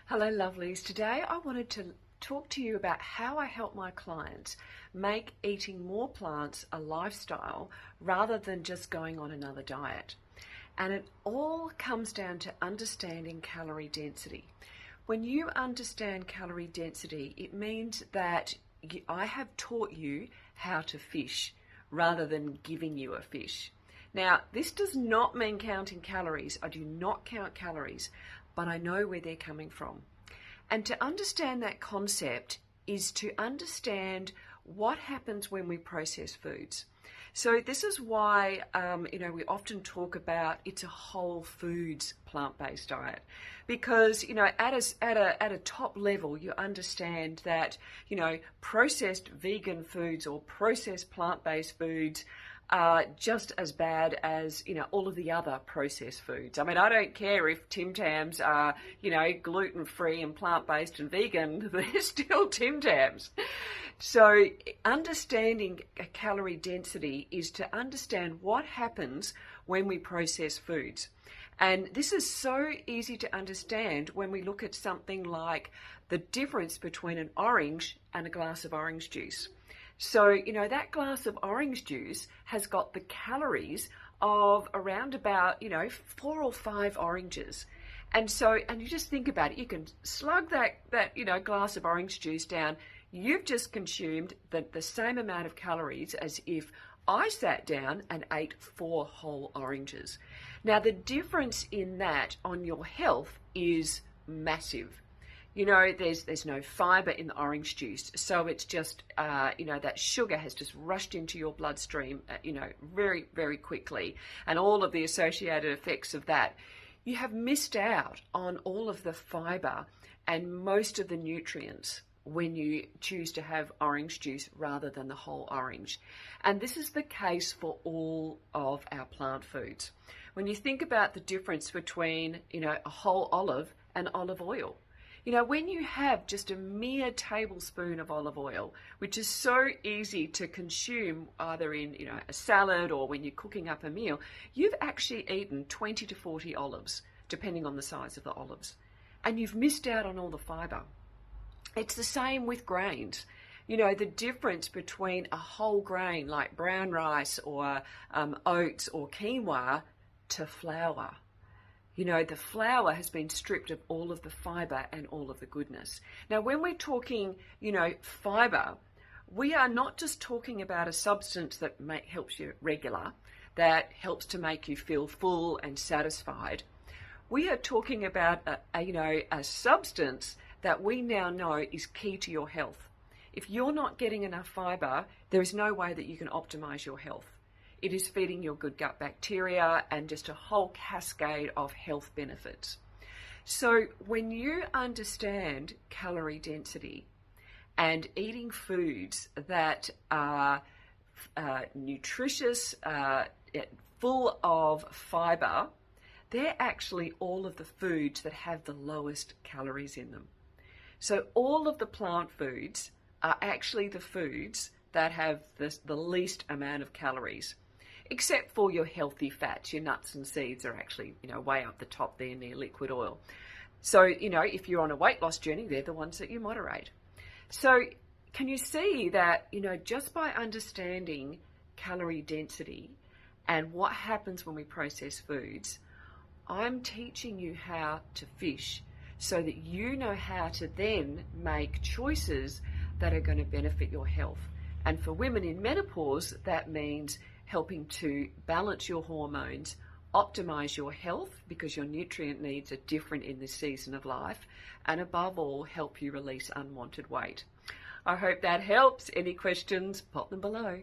Hello lovelies, today I wanted to talk to you about how I help my clients make eating more plants a lifestyle rather than just going on another diet. And it all comes down to understanding calorie density. When you understand calorie density, it means that I have taught you how to fish rather than giving you a fish. Now, this does not mean counting calories. I do not count calories, but I know where they're coming from. And to understand that concept is to understand what happens when we process foods. So this is why, we often talk about it's a whole foods plant-based diet, because at a top level you understand that processed vegan foods or processed plant-based foods are just as bad as all of the other processed foods. I mean, I don't care if Tim Tams are gluten-free and plant-based and vegan, they're still Tim Tams. So understanding a calorie density is to understand what happens when we process foods. And this is so easy to understand when we look at something like the difference between an orange and a glass of orange juice. So, that glass of orange juice has got the calories of around about, 4 or 5 oranges. And you just think about it, you can slug that glass of orange juice down. You've just consumed the same amount of calories as if I sat down and ate 4 whole oranges. Now, the difference in that on your health is massive. There's no fiber in the orange juice, so it's just, that sugar has just rushed into your bloodstream, very, very quickly, and all of the associated effects of that. You have missed out on all of the fiber and most of the nutrients when you choose to have orange juice rather than the whole orange. And this is the case for all of our plant foods. When you think about the difference between, a whole olive and olive oil, when you have just a mere tablespoon of olive oil, which is so easy to consume either in, a salad or when you're cooking up a meal, you've actually eaten 20 to 40 olives, depending on the size of the olives. And you've missed out on all the fiber. It's the same with grains. The difference between a whole grain like brown rice or oats or quinoa to flour. The flour has been stripped of all of the fiber and all of the goodness. Now, when we're talking, fiber, we are not just talking about a substance that helps you regular, that helps to make you feel full and satisfied. We are talking about a substance that we now know is key to your health. If you're not getting enough fiber, there is no way that you can optimize your health. It is feeding your good gut bacteria and just a whole cascade of health benefits. So when you understand calorie density and eating foods that are nutritious, full of fiber, they're actually all of the foods that have the lowest calories in them. So all of the plant foods are actually the foods that have the least amount of calories, except for your healthy fats. Your nuts and seeds are actually, way up the top there near liquid oil. So, if you're on a weight loss journey, they're the ones that you moderate. So can you see that, just by understanding calorie density and what happens when we process foods, I'm teaching you how to fish so that you know how to then make choices that are going to benefit your health. And for women in menopause, that means helping to balance your hormones, optimize your health because your nutrient needs are different in this season of life, and above all, help you release unwanted weight. I hope that helps. Any questions, pop them below.